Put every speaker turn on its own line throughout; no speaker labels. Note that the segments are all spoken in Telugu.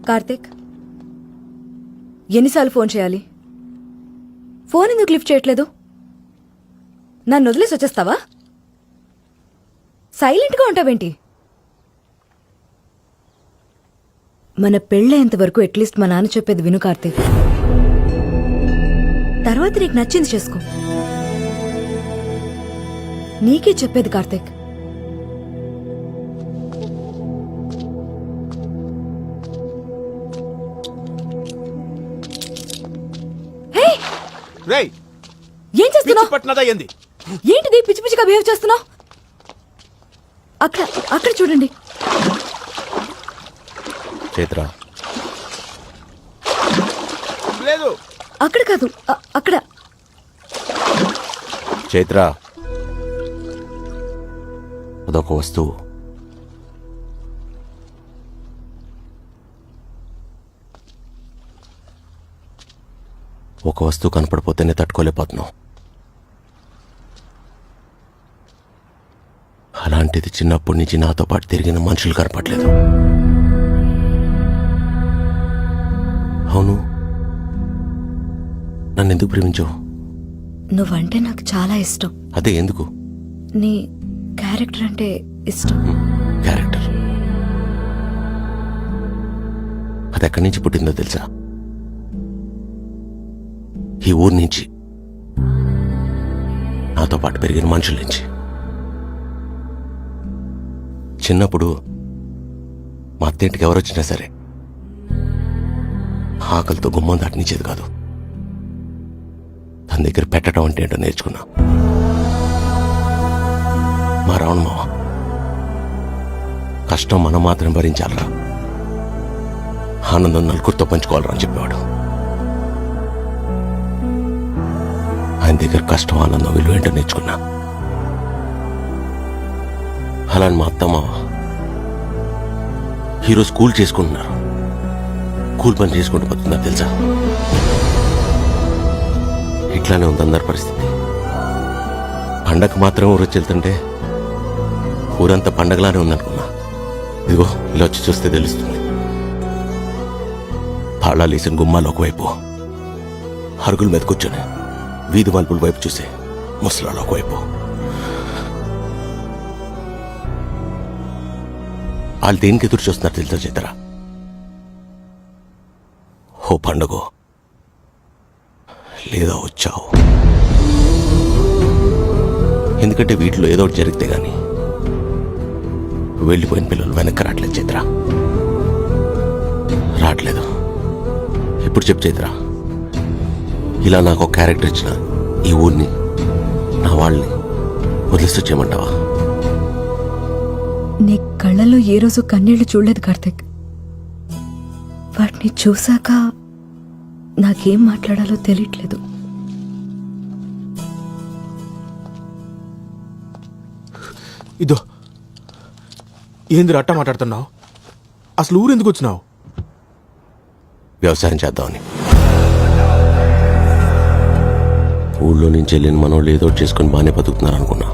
కార్తిక్, ఎన్నిసార్లు ఫోన్ చేయాలి? ఫోన్ ఎందుకు లిఫ్ట్ చేయట్లేదు? నన్ను వదిలేసి వచ్చేస్తావా? సైలెంట్గా ఉంటావేంటి? మన పెళ్ళేంత వరకు అట్లీస్ట్ మా నాన్న చెప్పేది విను కార్తిక్. తర్వాత నీకు నచ్చింది చేసుకో. నీకే చెప్పేది కార్తిక్. ఏం చేస్తున్నావు? ఏంటిది పిచ్చి పిచ్చిగా బిహేవ్ చేస్తున్నావు? అక్కడ అక్కడ చూడండి.
చైత్ర లేదు,
అక్కడ కాదు, అక్కడ.
చైత్ర, అదొక వస్తువు. ఒక వస్తువు కనపడిపోతేనే తట్టుకోలేకపోతున్నావు. అలాంటిది చిన్నప్పటి నుంచి నాతో పాటు తిరిగిన మనుషులు కనపడలేదు. అవును, నన్ను ఎందుకు ప్రేమించావు?
నువ్వంటే నాకు చాలా ఇష్టం.
అదే ఎందుకు?
నీ క్యారెక్టర్ అంటే ఇష్టం.
క్యారెక్టర్ అది ఎక్కడి నుంచి పుట్టిందో తెలుసా? ఈ ఊరి నుంచి, నాతో పాటు పెరిగిన మనుషుల నుంచి. చిన్నప్పుడు మా అత్తింటికి ఎవరొచ్చినా సరే ఆకలితో గుమ్మం దాటనిచ్చేది కాదు. తన దగ్గర పెట్టడం అంటే ఏంటో నేర్చుకున్నా. మా రావణ మావ, కష్టం మనం మాత్రం భరించాలరా, ఆనందం నలుగురితో పంచుకోవాలరా అని చెప్పేవాడు. ఆయన దగ్గర కష్టం ఆనందం విలువ ఏంటో నేర్చుకున్నా. అలాని మా అత్తమ్మ ఈరోజు స్కూల్ చేసుకుంటున్నారు. కూల్ పని చేసుకుంటూ పోతున్నారు తెలుసా? ఇట్లానే ఉంది అందరి పరిస్థితి. పండగ మాత్రం ఊరొచ్చి వెళ్తుంటే ఊరంతా పండగలానే ఉందనుకున్నా. ఇదిగో ఇలా వచ్చి చూస్తే తెలుస్తుంది. తాళాలు వేసిన గుమ్మాలు ఒకవైపు, అరుగుల మీద కూర్చొని వీధి మలుపుల వైపు చూసే ముసలాలు ఒకవైపు. వాళ్ళు దేనికి ఎదురు చూస్తున్నారు తెలుసా చైత్ర? ఓ పండుగ లేదా వచ్చావు. ఎందుకంటే వీటిలో ఏదో ఒకటి జరిగితే గాని వెళ్ళిపోయిన పిల్లలు వెనక్కి రావట్లేదు చైత్ర, రావట్లేదు. ఇప్పుడు చెప్పు చైత్ర, ఇలా నాకు ఒక క్యారెక్టర్ ఇచ్చిన ఈ ఊరిని, నా వాళ్ళని వదిలిస్తూ చేయమంటావా?
నీ కళ్ళలో ఏ రోజు కన్నీళ్లు చూడలేదు కార్తిక్. వాటిని చూశాక నాకేం మాట్లాడాలో తెలియట్లేదు.
ఇదో ఏంది అట్ట మాట్లాడుతున్నావు? అసలు ఊరు ఎందుకు వచ్చినావు?
వ్యవసాయం చేద్దామని. ఊళ్ళో నుంచి వెళ్ళిన మనోళ్ళు ఏదో చేసుకుని బాగానే బతుకుతున్నారు అనుకున్నా,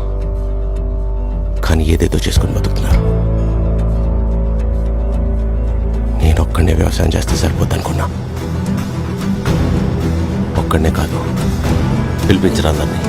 కానీ ఏదేదో చేసుకుని బతుకుతున్నారు. నేను ఒక్కడనే వ్యవసాయం చేస్తే సరిపోద్ది అనుకున్నా. ఒక్కడనే కాదు, పిలిపించరా అందరినీ.